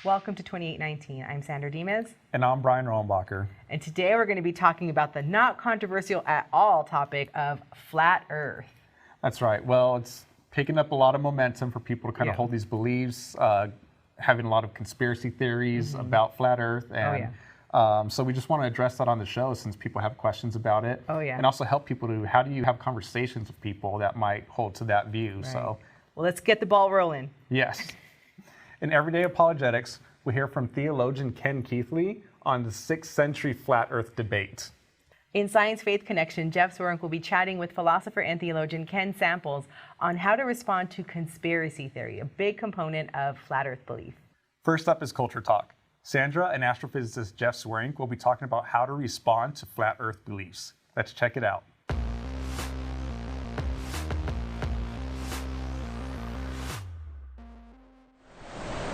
Welcome to 2819. I'm Sandra Dimas. And I'm Brian Rohlenbacher. And today we're going to be talking about the not controversial at all topic of flat Earth. That's right. Well, it's picking up a lot of momentum for people to kind of hold these beliefs, having a lot of conspiracy theories about flat Earth. And so we just want to address that on the show since people have questions about it. And also help people to, how do you have conversations with people that might hold to that view? Right. So, well, let's get the ball rolling. Yes. In Everyday Apologetics, we hear from theologian Ken Keithley on the 6th century flat Earth debate. In Science Faith Connection, Jeff Swerenk will be chatting with philosopher and theologian Ken Samples on how to respond to conspiracy theory, a big component of flat Earth belief. First up is Culture Talk. Sandra and astrophysicist Jeff Swerenk will be talking about how to respond to flat Earth beliefs. Let's check it out.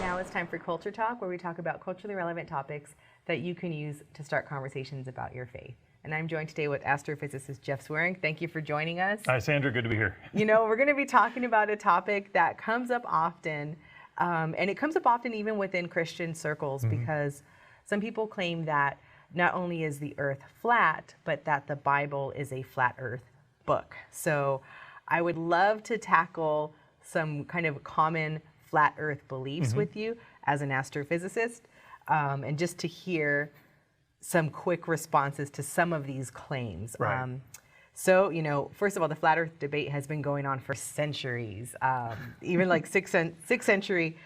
Now it's time for Culture Talk, where we talk about culturally relevant topics that you can use to start conversations about your faith. And I'm joined today with astrophysicist Jeff Swerenk. Thank you for joining us. Hi, Sandra. Good to be here. You know, we're going to be talking about a topic that comes up often, and it comes up often even within Christian circles, because some people claim that not only is the earth flat, but that the Bible is a flat earth book. So I would love to tackle some kind of common flat earth beliefs with you as an astrophysicist, and just to hear some quick responses to some of these claims. Right. So, you know, first of all, the flat earth debate has been going on for centuries, even like sixth century,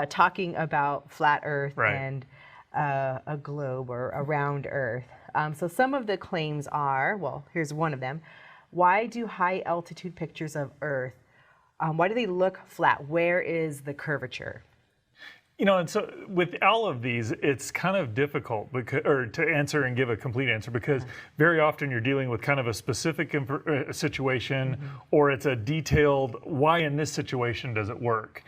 talking about flat earth and a globe or a round earth. So some of the claims are, well, here's one of them. Why do high altitude pictures of Earth, why do they look flat? Where is the curvature? You know, and so with all of these, it's kind of difficult to answer and give a complete answer, because very often you're dealing with kind of a specific situation, or it's a detailed, why in this situation does it work?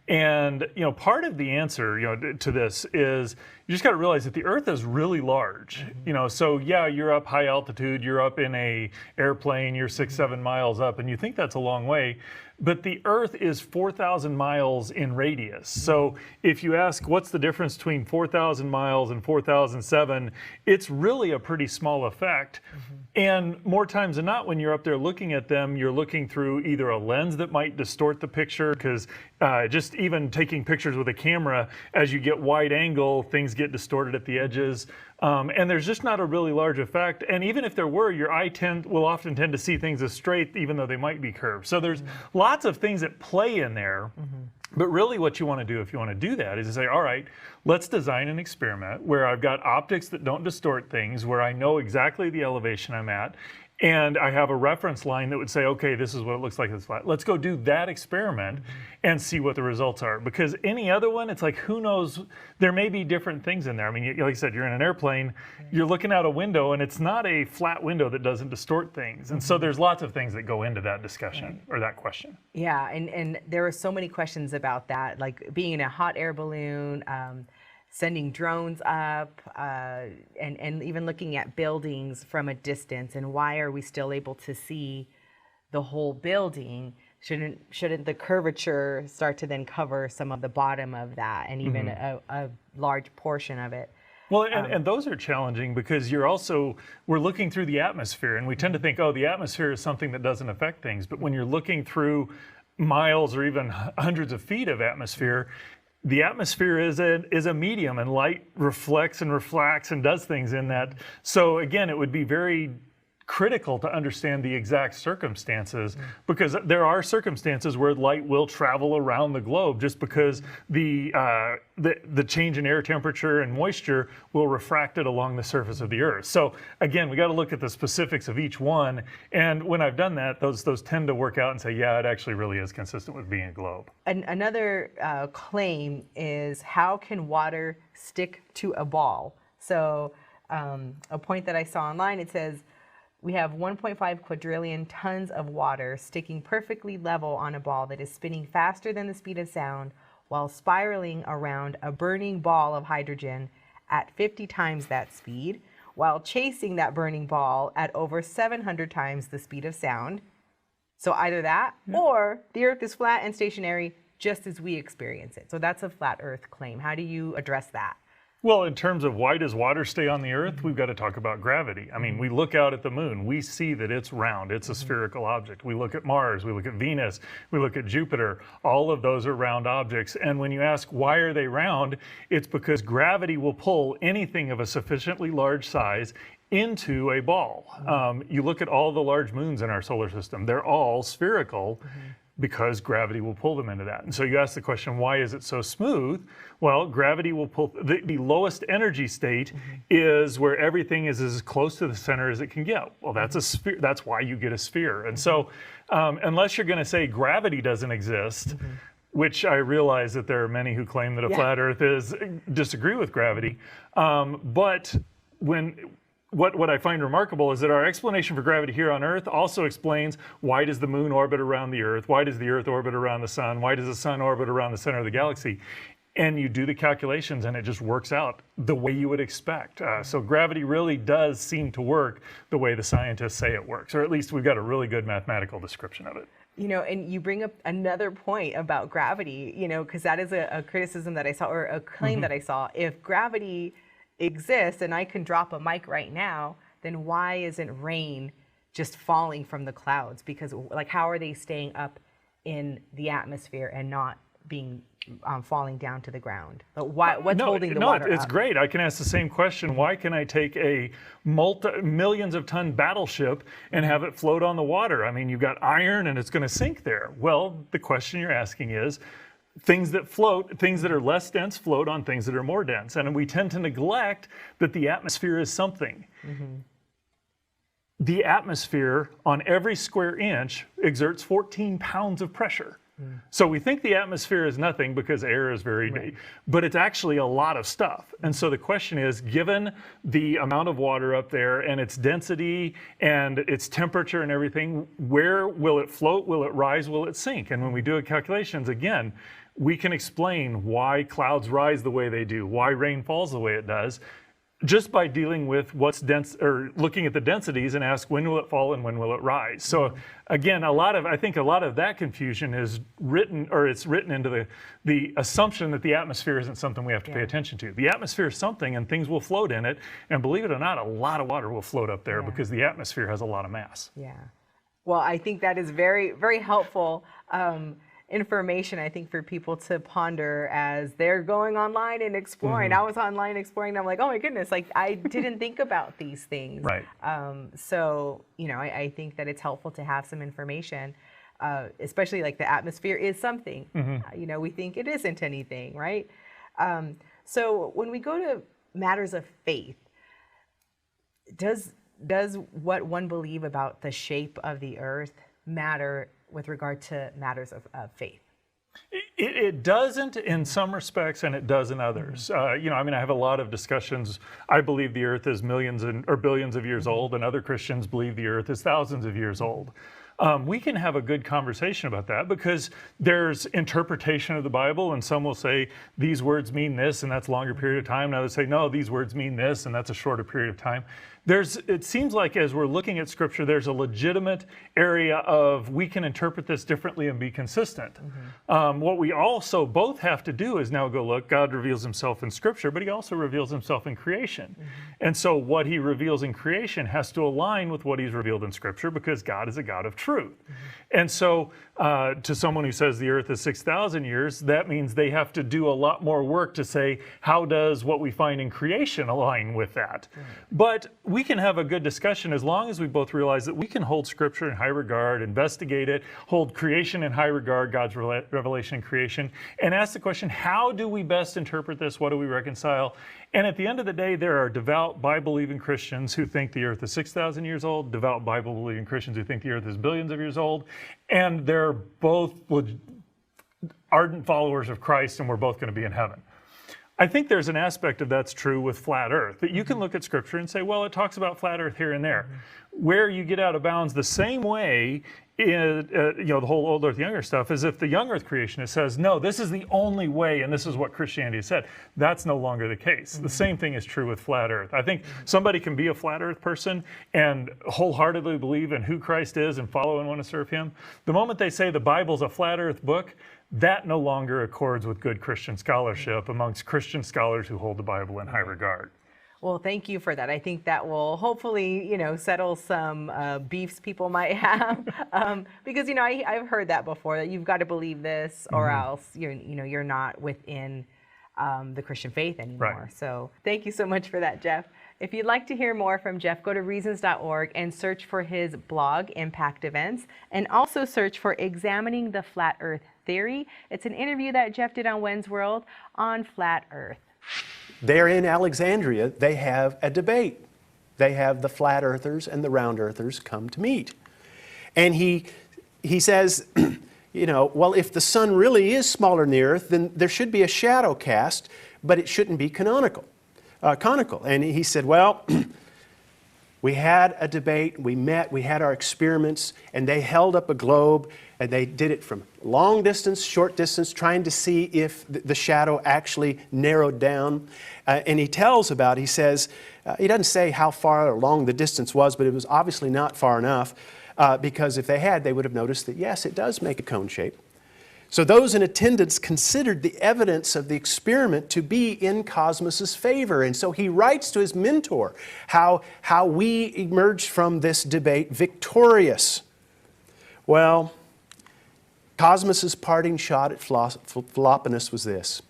And, you know, part of the answer, you know, to this is you just got to realize that the Earth is really large. You know, so yeah, you're up high altitude, you're up in a airplane, you're 6-7 miles up, and you think that's a long way. But the Earth is 4,000 miles in radius. So if you ask what's the difference between 4,000 miles and 4,007, it's really a pretty small effect. And more times than not, when you're up there looking at them, you're looking through either a lens that might distort the picture, because just even taking pictures with a camera, as you get wide angle, things get distorted at the edges. And there's just not a really large effect. And even if there were, your eye will often tend to see things as straight, even though they might be curved. So there's lots of things that play in there. But really what you want to do if you want to do that is to say, all right, let's design an experiment where I've got optics that don't distort things, where I know exactly the elevation I'm at, and I have a reference line that would say, okay, this is what it looks like it's flat. Let's go do that experiment and see what the results are. Because any other one, it's like, who knows? There may be different things in there. I mean, like I said, you're in an airplane, you're looking out a window, and it's not a flat window that doesn't distort things. And so there's lots of things that go into that discussion or that question. Yeah, and there are so many questions about that, like being in a hot air balloon, sending drones up, and even looking at buildings from a distance, and why are we still able to see the whole building? Shouldn't the curvature start to then cover some of the bottom of that, and even a large portion of it? Well, and those are challenging, because we're looking through the atmosphere, and we tend to think, oh, the atmosphere is something that doesn't affect things. But when you're looking through miles or even hundreds of feet of atmosphere, the atmosphere is a medium, and light reflects and refracts and does things in that. So again, it would be very critical to understand the exact circumstances, because there are circumstances where light will travel around the globe, just because the change in air temperature and moisture will refract it along the surface of the Earth. So again, we got to look at the specifics of each one, and when I've done that, those tend to work out and say, yeah, it actually really is consistent with being a globe. And another claim is, how can water stick to a ball? So a point that I saw online, it says, we have 1.5 quadrillion tons of water sticking perfectly level on a ball that is spinning faster than the speed of sound, while spiraling around a burning ball of hydrogen at 50 times that speed, while chasing that burning ball at over 700 times the speed of sound. So either that, or the Earth is flat and stationary just as we experience it. So that's a flat earth claim. How do you address that? Well, in terms of why does water stay on the earth, we've got to talk about gravity. I mean, we look out at the moon, we see that it's round, it's a spherical object. We look at Mars, we look at Venus, we look at Jupiter, all of those are round objects. And when you ask why are they round, it's because gravity will pull anything of a sufficiently large size into a ball. You look at all the large moons in our solar system, they're all spherical. Because gravity will pull them into that. And so you ask the question, why is it so smooth? Well, gravity will pull, the lowest energy state is where everything is as close to the center as it can get. Well, that's a sphere, that's why you get a sphere. And so unless you're gonna say gravity doesn't exist, which I realize that there are many who claim that a flat earth is, disagree with gravity, but what I find remarkable is that our explanation for gravity here on Earth also explains why does the moon orbit around the Earth, why does the Earth orbit around the sun, why does the sun orbit around the center of the galaxy? And you do the calculations and it just works out the way you would expect. So gravity really does seem to work the way the scientists say it works, or at least we've got a really good mathematical description of it. You know, and you bring up another point about gravity, you know, because that is a criticism that I saw, or a claim that I saw. If gravity exists and I can drop a mic right now, then why isn't rain just falling from the clouds? Because like, how are they staying up in the atmosphere and not being falling down to the ground? But what's holding the water up? It's great. I can ask the same question. Why can I take a millions of ton battleship and have it float on the water? I mean, you've got iron and it's going to sink there. Well, the question you're asking is, things that float, things that are less dense float on things that are more dense. And we tend to neglect that the atmosphere is something. The atmosphere on every square inch exerts 14 pounds of pressure. So we think the atmosphere is nothing because air is very big, but it's actually a lot of stuff. And so the question is, given the amount of water up there and its density and its temperature and everything, where will it float? Will it rise? Will it sink? And when we do calculations, again, we can explain why clouds rise the way they do, why rain falls the way it does, just by dealing with what's dense, or looking at the densities and ask when will it fall and when will it rise. So again, I think a lot of that confusion is written, or it's written into the assumption that the atmosphere isn't something we have to pay attention to. The atmosphere is something and things will float in it, and believe it or not, a lot of water will float up there because the atmosphere has a lot of mass. Yeah. Well, I think that is very, very helpful information, I think, for people to ponder as they're going online and exploring. I was online exploring, and I'm like, oh my goodness, like I didn't think about these things. Right. So, you know, I think that it's helpful to have some information, especially like the atmosphere is something. You know, we think it isn't anything, right? So when we go to matters of faith, does what one believe about the shape of the earth matter with regard to matters of faith? It doesn't in some respects, and it does in others. You know, I mean, I have a lot of discussions. I believe the earth is millions or billions of years old, and other Christians believe the earth is thousands of years old. We can have a good conversation about that because there's interpretation of the Bible, and some will say these words mean this and that's a longer period of time, and others say no, these words mean this and that's a shorter period of time. It seems like as we're looking at Scripture, there's a legitimate area of we can interpret this differently and be consistent. What we also both have to do is now go look, God reveals himself in Scripture, but he also reveals himself in creation. And so what he reveals in creation has to align with what he's revealed in Scripture because God is a God of truth. And so to someone who says the earth is 6,000 years, that means they have to do a lot more work to say, how does what we find in creation align with that? But we can have a good discussion as long as we both realize that we can hold Scripture in high regard, investigate it, hold creation in high regard, God's revelation in creation, and ask the question, how do we best interpret this? What do we reconcile? And at the end of the day, there are devout Bible-believing Christians who think the earth is 6,000 years old, devout Bible-believing Christians who think the earth is billions of years old, and they're both ardent followers of Christ, and we're both going to be in heaven. I think there's an aspect of that's true with flat earth, that you can look at Scripture and say, well, it talks about flat earth here and there. Where you get out of bounds the same way the whole old earth, young earth stuff is if the young earth creationist says, no, this is the only way and this is what Christianity has said, that's no longer the case. The same thing is true with flat earth. I think somebody can be a flat earth person and wholeheartedly believe in who Christ is and follow and want to serve him. The moment they say the Bible's a flat earth book, that no longer accords with good Christian scholarship amongst Christian scholars who hold the Bible in high regard. Well, thank you for that. I think that will hopefully, settle some beefs people might have, because I've heard that before, that you've got to believe this or else you're not within the Christian faith anymore. Right. So thank you so much for that, Jeff. If you'd like to hear more from Jeff, go to reasons.org and search for his blog, Impact Events, and also search for Examining the Flat Earth Theory. It's an interview that Jeff did on When's World on Flat Earth. There in Alexandria, they have a debate. They have the flat earthers and the round earthers come to meet. And he says, well, if the sun really is smaller than the earth, then there should be a shadow cast, but it shouldn't be conical. And he said, well, we had a debate, we met, we had our experiments, and they held up a globe, and they did it from long distance, short distance, trying to see if the shadow actually narrowed down. And he says, he doesn't say how far or long the distance was, but it was obviously not far enough, because if they had, they would have noticed that, yes, it does make a cone shape. So those in attendance considered the evidence of the experiment to be in Cosmos's favor. And so he writes to his mentor how we emerged from this debate victorious. Well, Cosmos's parting shot at Philoponus was this.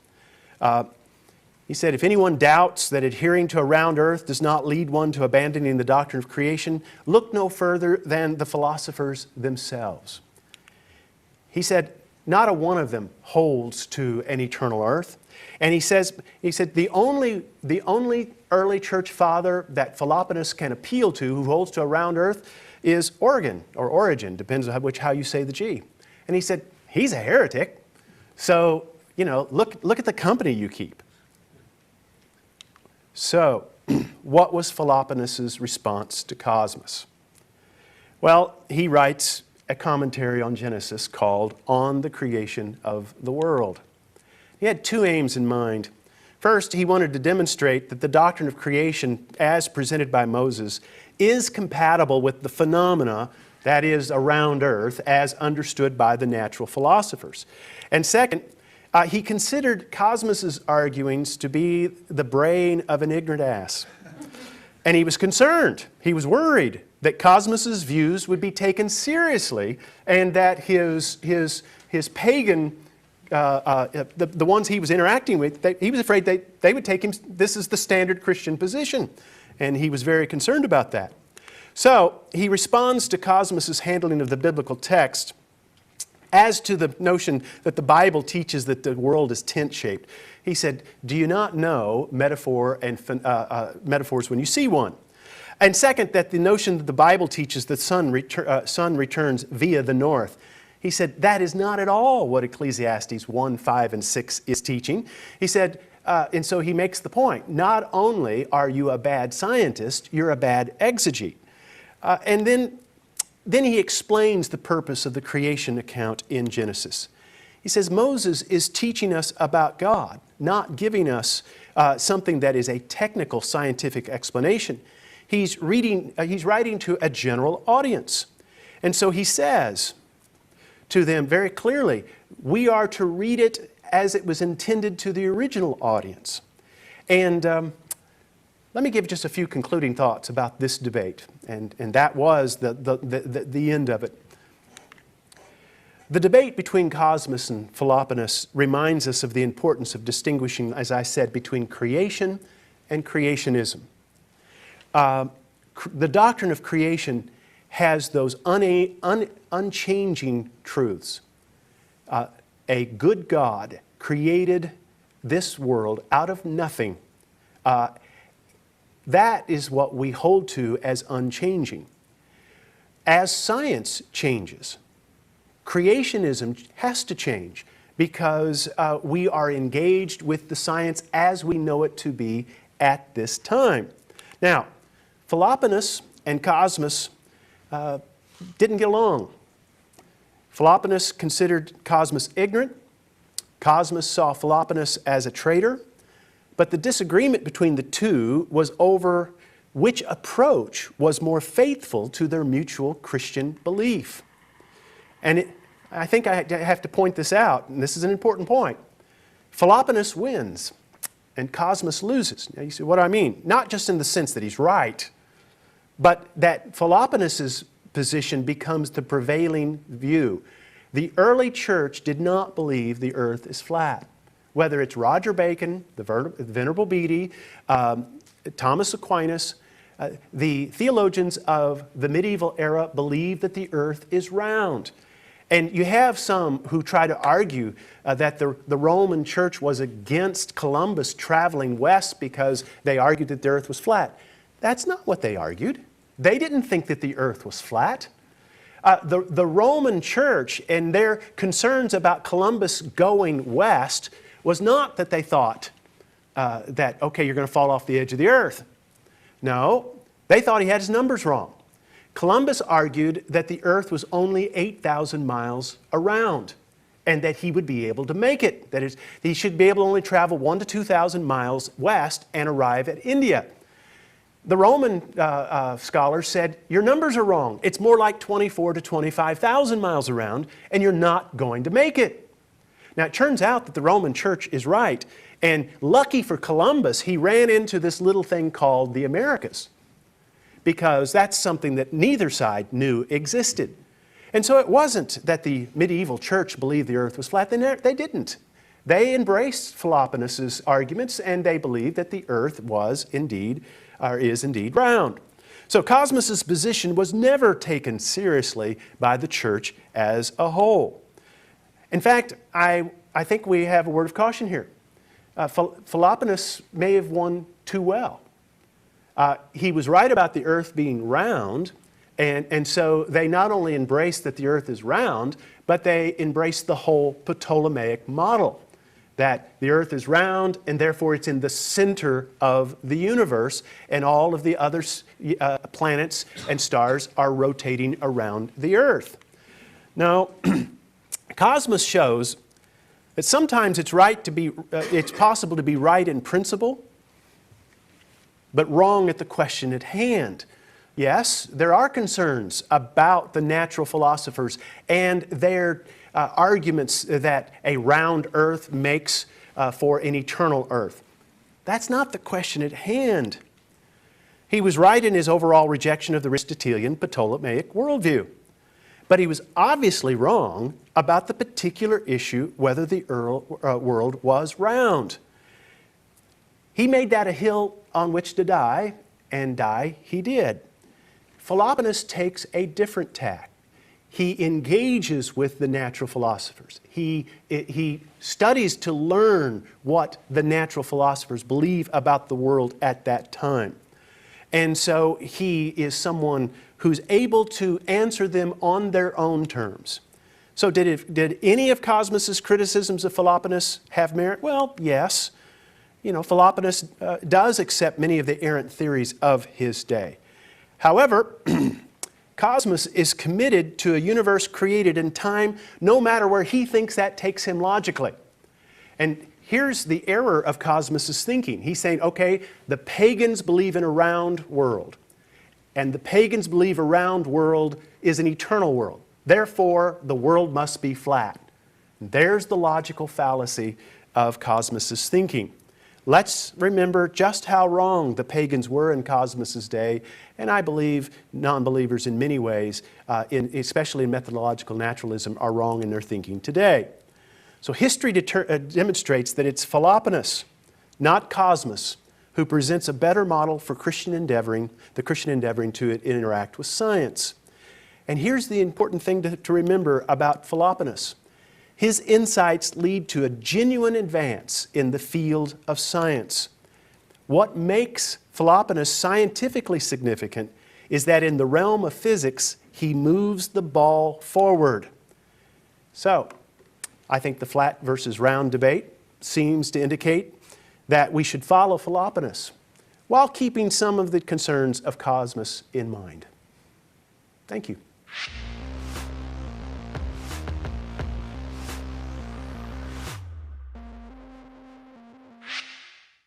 He said, if anyone doubts that adhering to a round earth does not lead one to abandoning the doctrine of creation, look no further than the philosophers themselves. He said, not a one of them holds to an eternal earth. And he said, the only early church father that Philoponus can appeal to who holds to a round earth is Origen, or Origin, depends on how you say the G. And he said, he's a heretic. So, look at the company you keep. So, what was Philoponus's response to Cosmos? Well, he writes a commentary on Genesis called On the Creation of the World. He had two aims in mind. First, he wanted to demonstrate that the doctrine of creation, as presented by Moses, is compatible with the phenomena, that is, around earth, as understood by the natural philosophers. And second, he considered Cosmos's arguings to be the brain of an ignorant ass. And he was concerned, he was worried that Cosmos's views would be taken seriously and that his pagan, the ones he was interacting with, he was afraid they would take him, this is the standard Christian position. And he was very concerned about that. So he responds to Cosmos's handling of the biblical text as to the notion that the Bible teaches that the world is tent-shaped. He said, do you not know metaphors when you see one? And second, that the notion that the Bible teaches the sun returns via the north. He said, that is not at all what Ecclesiastes 1, 5, and 6 is teaching. He said, and so he makes the point, not only are you a bad scientist, you're a bad exegete. And then he explains the purpose of the creation account in Genesis. He says, Moses is teaching us about God, not giving us something that is a technical scientific explanation. He's writing to a general audience. And so he says to them very clearly, we are to read it as it was intended to the original audience. And let me give just a few concluding thoughts about this debate. And that was the end of it. The debate between Cosmos and Philoponus reminds us of the importance of distinguishing, as I said, between creation and creationism. The doctrine of creation has those unchanging truths. A good God created this world out of nothing. That is what we hold to as unchanging. As science changes, creationism has to change because we are engaged with the science as we know it to be at this time. Now, Philoponus and Cosmos didn't get along. Philoponus considered Cosmas ignorant. Cosmas saw Philoponus as a traitor. But the disagreement between the two was over which approach was more faithful to their mutual Christian belief. And I think I have to point this out, and this is an important point. Philoponus wins, and Cosmas loses. Now you see what I mean? Not just in the sense that he's right, but that Philoponus's position becomes the prevailing view. The early church did not believe the earth is flat. Whether it's Roger Bacon, the Venerable Bede, Thomas Aquinas, the theologians of the medieval era believe that the earth is round. And you have some who try to argue that the Roman church was against Columbus traveling west because they argued that the earth was flat. That's not what they argued. They didn't think that the earth was flat. The Roman church and their concerns about Columbus going west was not that they thought that, okay, you're going to fall off the edge of the earth. No, they thought he had his numbers wrong. Columbus argued that the earth was only 8,000 miles around and that he would be able to make it. That is, he should be able to only travel 1,000 to 2,000 miles west and arrive at India. The Roman scholars said, your numbers are wrong. It's more like 24,000 to 25,000 miles around, and you're not going to make it. Now, it turns out that the Roman church is right. And lucky for Columbus, he ran into this little thing called the Americas, because that's something that neither side knew existed. And so it wasn't that the medieval church believed the earth was flat. They didn't. They embraced Philoponus's arguments, and they believed that the earth was indeed, or is indeed round. So Cosmas's position was never taken seriously by the church as a whole. In fact, I think we have a word of caution here. Philoponus may have won too well. He was right about the earth being round, and so they not only embraced that the earth is round, but they embraced the whole Ptolemaic model, that the earth is round and therefore it's in the center of the universe, and all of the other planets and stars are rotating around the earth. Now, Cosmas shows that sometimes it's possible to be right in principle, but wrong at the question at hand. Yes, there are concerns about the natural philosophers and their arguments that a round earth makes for an eternal earth. That's not the question at hand. He was right in his overall rejection of the Aristotelian Ptolemaic worldview. But he was obviously wrong about the particular issue whether the world was round. He made that a hill on which to die, and die he did. Philoponus takes a different tack. He engages with the natural philosophers. He studies to learn what the natural philosophers believe about the world at that time. And so he is someone who's able to answer them on their own terms. So did any of Cosmas's criticisms of Philoponus have merit? Well, yes. Philoponus does accept many of the errant theories of his day. However, Cosmas is committed to a universe created in time, no matter where he thinks that takes him logically. And here's the error of Cosmas's thinking. He's saying, okay, the pagans believe in a round world, and the pagans believe a round world is an eternal world. Therefore, the world must be flat. And there's the logical fallacy of Cosmas's thinking. Let's remember just how wrong the pagans were in Cosmas's day, and I believe non-believers in many ways, especially in methodological naturalism, are wrong in their thinking today. So history demonstrates that it's Philoponus, not Cosmas, who presents a better model for the Christian endeavoring to interact with science. And here's the important thing to remember about Philoponus. His insights lead to a genuine advance in the field of science. What makes Philoponus scientifically significant is that in the realm of physics, he moves the ball forward. So, I think the flat versus round debate seems to indicate that we should follow Philoponus while keeping some of the concerns of Cosmas in mind. Thank you.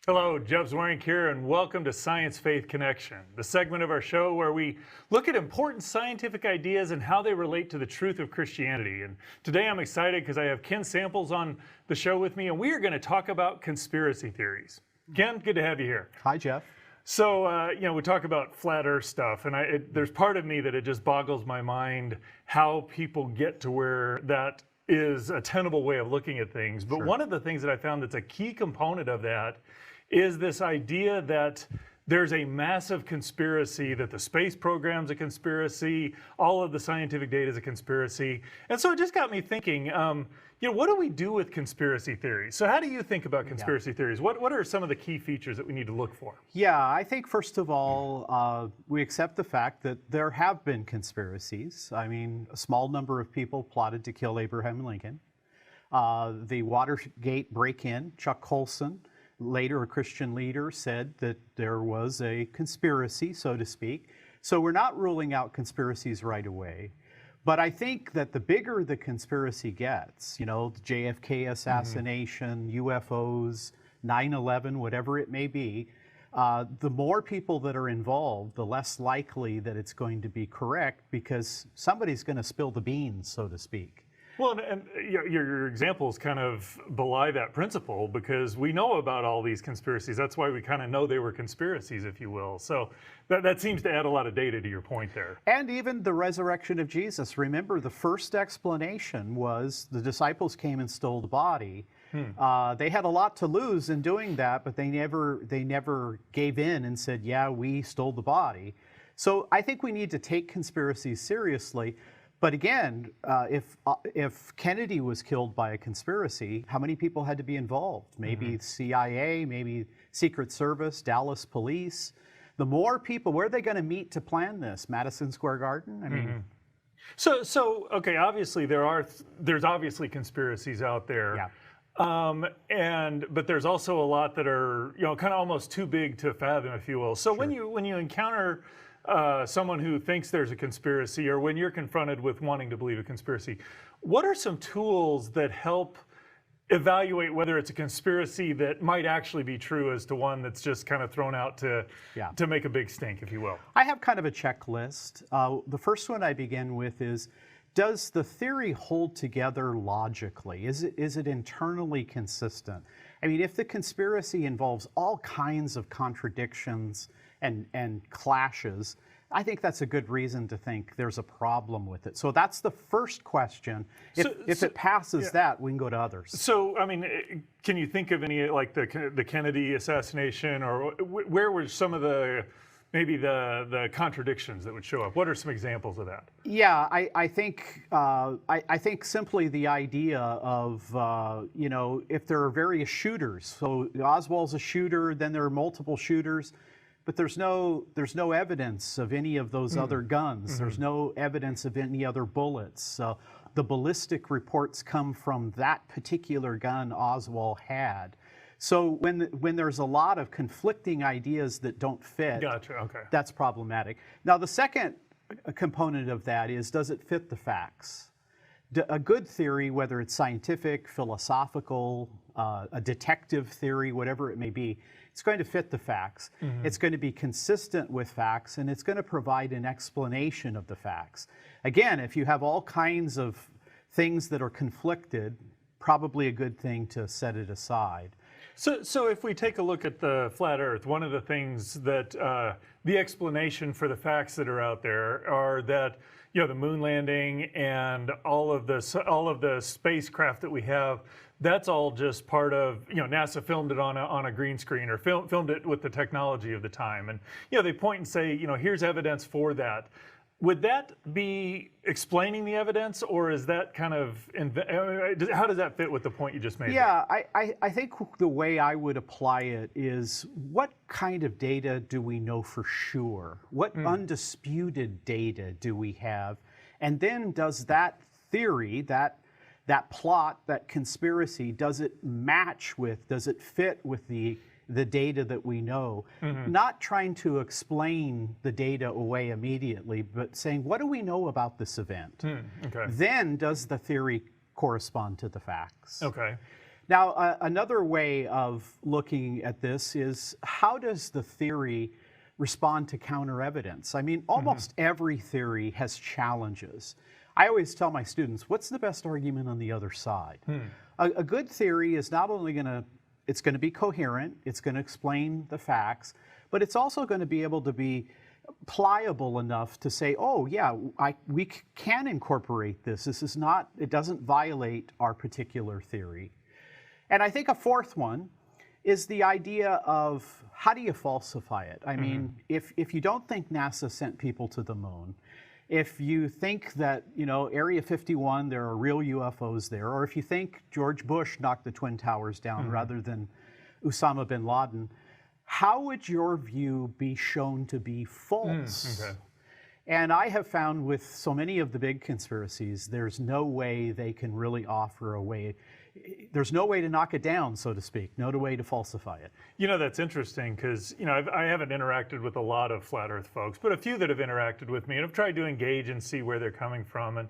Hello, Jeff Zwaring here, and welcome to Science Faith Connection, the segment of our show where we look at important scientific ideas and how they relate to the truth of Christianity. And today I'm excited because I have Ken Samples on the show with me, and we are going to talk about conspiracy theories. Ken, good to have you here. Hi, Jeff. So, we talk about flat Earth stuff, and there's part of me that it just boggles my mind how people get to where that is a tenable way of looking at things. But one of the things that I found that's a key component of that is this idea that there's a massive conspiracy, that the space program's a conspiracy, all of the scientific data is a conspiracy. And so it just got me thinking, what do we do with conspiracy theories? So how do you think about conspiracy theories? What are some of the key features that we need to look for? Yeah, I think first of all, we accept the fact that there have been conspiracies. I mean, a small number of people plotted to kill Abraham Lincoln. The Watergate break-in, Chuck Colson, later a Christian leader, said that there was a conspiracy, so to speak. So we're not ruling out conspiracies right away. But I think that the bigger the conspiracy gets, the JFK assassination, UFOs, 9/11, whatever it may be, the more people that are involved, the less likely that it's going to be correct because somebody's going to spill the beans, so to speak. Well, and your examples kind of belie that principle because we know about all these conspiracies. That's why we kind of know they were conspiracies, if you will. So that seems to add a lot of data to your point there. And even the resurrection of Jesus. Remember, the first explanation was the disciples came and stole the body. They had a lot to lose in doing that, but they never gave in and said, yeah, we stole the body. So I think we need to take conspiracies seriously. But again, if Kennedy was killed by a conspiracy, how many people had to be involved? Maybe CIA, maybe Secret Service, Dallas Police. The more people, where are they going to meet to plan this? Madison Square Garden? I mean, So okay, obviously there's obviously conspiracies out there. Yeah. But there's also a lot that are kind of almost too big to fathom, if you will. So when you encounter someone who thinks there's a conspiracy, or when you're confronted with wanting to believe a conspiracy, what are some tools that help evaluate whether it's a conspiracy that might actually be true as to one that's just kind of thrown out to make a big stink, if you will? I have kind of a checklist. The first one I begin with is, does the theory hold together logically? Is it internally consistent? I mean, if the conspiracy involves all kinds of contradictions and clashes, I think that's a good reason to think there's a problem with it. So that's the first question. If it passes that, we can go to others. So, I mean, can you think of any, like the Kennedy assassination, or where were some of the maybe the contradictions that would show up? What are some examples of that? Yeah, I think simply the idea of if there are various shooters. So Oswald's a shooter, then there are multiple shooters, but there's no evidence of any of those other guns. There's no evidence of any other bullets. The ballistic reports come from that particular gun Oswald had. So when there's a lot of conflicting ideas that don't fit, Gotcha. Okay. That's problematic. Now the second component of that is, does it fit the facts? A good theory, whether it's scientific, philosophical, a detective theory, whatever it may be, it's going to fit the facts. It's going to be consistent with facts, and it's going to provide an explanation of the facts. Again, if you have all kinds of things that are conflicted, probably a good thing to set it aside. So if we take a look at the flat Earth, one of the things that the explanation for the facts that are out there are that the moon landing and all of the spacecraft that we have, that's all just part of NASA filmed it on a green screen, or filmed it with the technology of the time, and they point and say here's evidence for that. Would that be explaining the evidence, or is that kind of, how does that fit with the point you just made? Yeah, I think the way I would apply it is, what kind of data do we know for sure? What undisputed data do we have? And then does that theory, that plot, that conspiracy, does it match with, does it fit with the data that we know? Not trying to explain the data away immediately, but saying, what do we know about this event? Okay. Then does the theory correspond to the facts? Okay. Now, another way of looking at this is how does the theory respond to counter evidence? I mean, almost every theory has challenges. I always tell my students, what's the best argument on the other side? A good theory is not only it's going to be coherent, it's going to explain the facts, but it's also going to be able to be pliable enough to say, oh yeah, we can incorporate this. This is not, it doesn't violate our particular theory. And I think a fourth one is the idea of how do you falsify it? I mean, if you don't think NASA sent people to the moon, if you think that, you know, Area 51, there are real UFOs there, or if you think George Bush knocked the Twin Towers down rather than Osama bin Laden, how would your view be shown to be false? And I have found with so many of the big conspiracies, there's no way they can really offer a way. There's no way to knock it down, so to speak, no way to falsify it. You know, that's interesting because, you know, I haven't interacted with a lot of flat earth folks, but a few that have interacted with me and have tried to engage and see where they're coming from. And,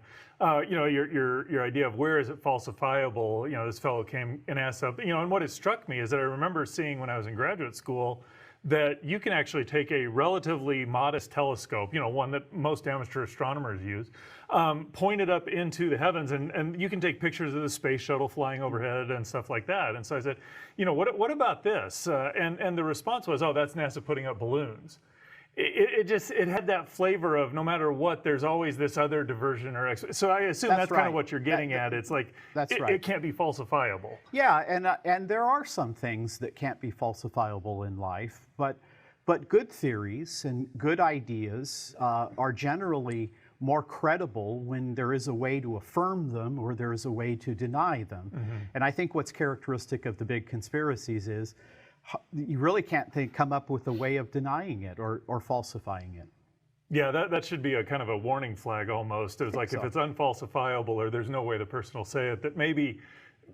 you know, your idea of where is it falsifiable, you know, this fellow came and asked something, you know, and what has struck me is that I remember seeing when I was in graduate school that you can actually take a relatively modest telescope, you know, one that most amateur astronomers use, point it up into the heavens, and you can take pictures of the space shuttle flying overhead and stuff like that. And so I said, you know, what about this? And the response was, oh, that's NASA putting up balloons. It had that flavor of no matter what, there's always this other diversion or so I assume that's kind of what you're getting at. It's like it can't be falsifiable. Yeah, and there are some things that can't be falsifiable in life, but good theories and good ideas are generally more credible when there is a way to affirm them or there is a way to deny them. And I think what's characteristic of the big conspiracies is you really can't come up with a way of denying it or falsifying it. Yeah, that should be a kind of a warning flag almost. There's like, if it's unfalsifiable or there's no way the person will say it, that maybe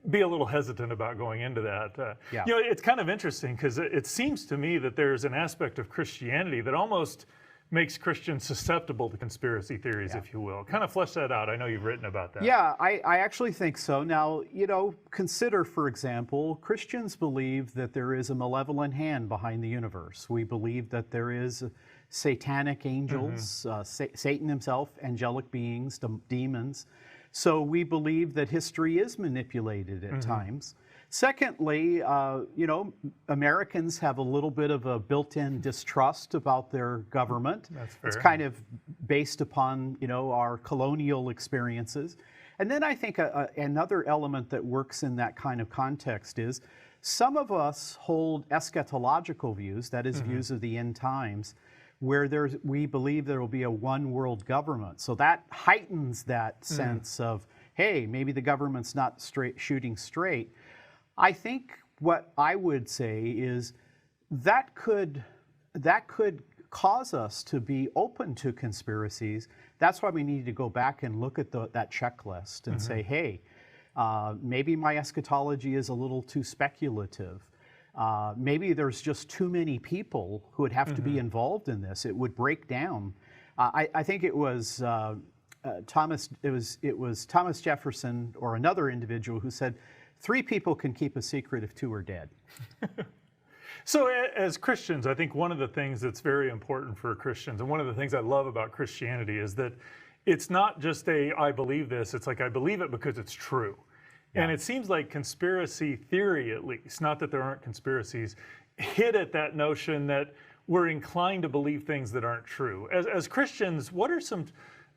be a little hesitant about going into that. You know, it's kind of interesting because it seems to me that there's an aspect of Christianity that almost makes Christians susceptible to conspiracy theories, if you will. Kind of flesh that out. I know you've written about that. Yeah, I actually think so. Now, you know, consider, for example, Christians believe that there is a malevolent hand behind the universe. We believe that there is satanic angels, Satan himself, angelic beings, demons. So we believe that history is manipulated at times. Secondly, you know, Americans have a little bit of a built-in distrust about their government. That's fair. It's kind of based upon, you know, our colonial experiences. And then I think another element that works in that kind of context is some of us hold eschatological views, that is views of the end times, where we believe there will be a one world government. So that heightens that sense of, hey, maybe the government's not shooting straight. I think what I would say is that could cause us to be open to conspiracies. That's why we need to go back and look at that checklist and say, hey, maybe my eschatology is a little too speculative. Maybe there's just too many people who would have to be involved in this. It would break down. I think it was Thomas Jefferson or another individual who said, 3 people can keep a secret if 2 are dead. So as Christians, I think one of the things that's very important for Christians, and one of the things I love about Christianity is that it's not just I believe this, it's like I believe it because it's true. Yeah. And it seems like conspiracy theory, at least, not that there aren't conspiracies, hit at that notion that we're inclined to believe things that aren't true. As Christians, what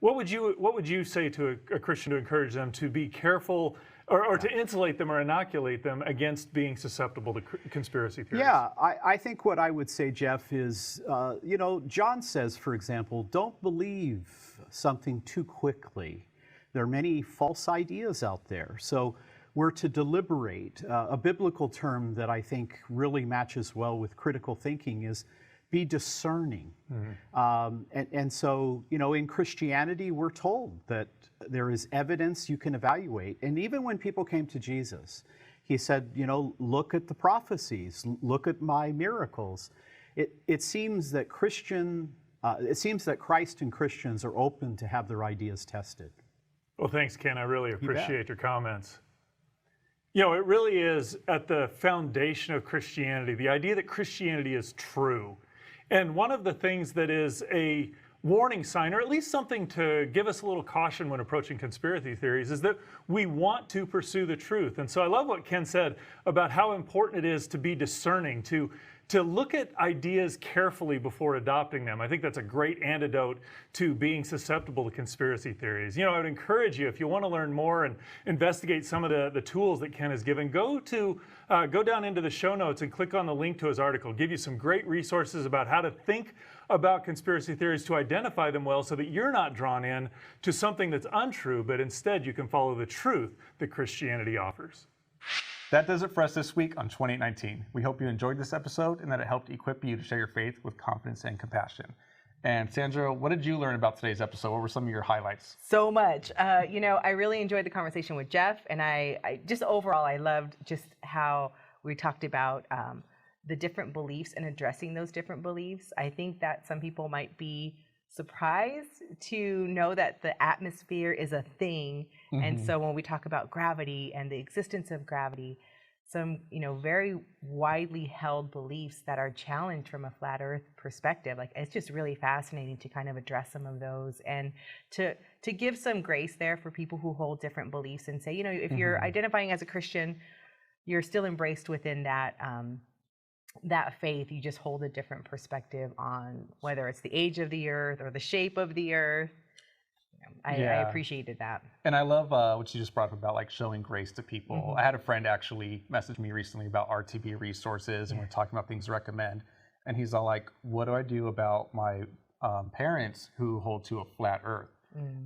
would you say to a Christian to encourage them to be careful or to insulate them or inoculate them against being susceptible to conspiracy theories? Yeah, I think what I would say, Jeff, is, you know, John says, for example, don't believe something too quickly. There are many false ideas out there. So we're to deliberate. A biblical term that I think really matches well with critical thinking is be discerning. And so, you know, in Christianity, we're told that there is evidence you can evaluate. And even when people came to Jesus, he said, you know, look at the prophecies, look at my miracles. It seems that Christ and Christians are open to have their ideas tested. Well, thanks, Ken. I really appreciate your comments. You know, it really is at the foundation of Christianity, the idea that Christianity is true. And one of the things that is a warning sign, or at least something to give us a little caution when approaching conspiracy theories, is that we want to pursue the truth. And so I love what Ken said about how important it is to be discerning, to look at ideas carefully before adopting them. I think that's a great antidote to being susceptible to conspiracy theories. You know, I would encourage you, if you want to learn more and investigate some of the tools that Ken has given, go down into the show notes and click on the link to his article. Give you some great resources about how to think about conspiracy theories, to identify them well so that you're not drawn in to something that's untrue, but instead you can follow the truth that Christianity offers. That does it for us this week on 2819. We hope you enjoyed this episode and that it helped equip you to share your faith with confidence and compassion. And Sandra, what did you learn about today's episode? What were some of your highlights? So much. You know, I really enjoyed the conversation with Jeff, and I just overall, I loved just how we talked about the different beliefs and addressing those different beliefs. I think that some people might be surprised to know that the atmosphere is a thing. And so when we talk about gravity and the existence of gravity, some, you know, very widely held beliefs that are challenged from a flat earth perspective. Like, it's just really fascinating to kind of address some of those and to give some grace there for people who hold different beliefs and say, you know, if you're identifying as a Christian, you're still embraced within that that faith. You just hold a different perspective on whether it's the age of the earth or the shape of the earth. I appreciated that. And I love what you just brought up about like showing grace to people. I had a friend actually message me recently about RTB resources, and we're talking about things to recommend. And he's all like, what do I do about my parents who hold to a flat earth?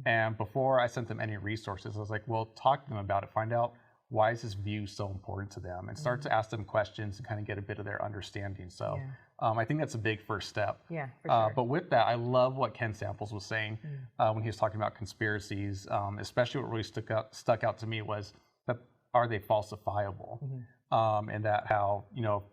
And before I sent them any resources, I was like, well, talk to them about it. Find out, why is this view so important to them? And start to ask them questions and kind of get a bit of their understanding. So I think that's a big first step. Yeah, for sure. But with that, I love what Ken Samples was saying when he was talking about conspiracies. Especially what really stuck out to me was that, are they falsifiable? And that how, you know,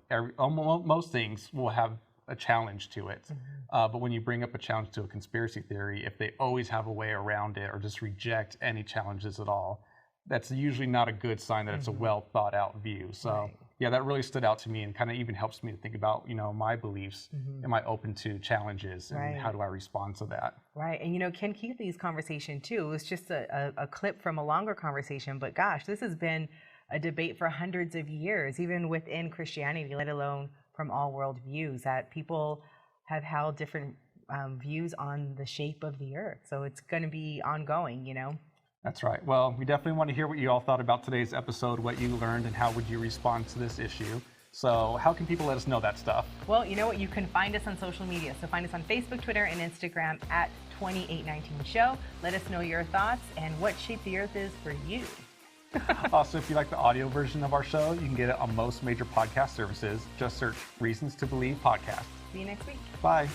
most things will have a challenge to it. But when you bring up a challenge to a conspiracy theory, if they always have a way around it or just reject any challenges at all, that's usually not a good sign that it's a well thought out view. So yeah, that really stood out to me and kind of even helps me to think about, you know, my beliefs. Am I open to challenges and how do I respond to that? Right. And you know, Ken Keithley's conversation too, it was just a clip from a longer conversation, but gosh, this has been a debate for hundreds of years, even within Christianity, let alone from all world views, that people have held different views on the shape of the earth. So it's going to be ongoing, you know. That's right. Well, we definitely want to hear what you all thought about today's episode, what you learned, and how would you respond to this issue. So how can people let us know that stuff? Well, you know what? You can find us on social media. So find us on Facebook, Twitter, and Instagram at 2819show. Let us know your thoughts and what shape the earth is for you. Also, if you like the audio version of our show, you can get it on most major podcast services. Just search Reasons to Believe Podcast. See you next week. Bye.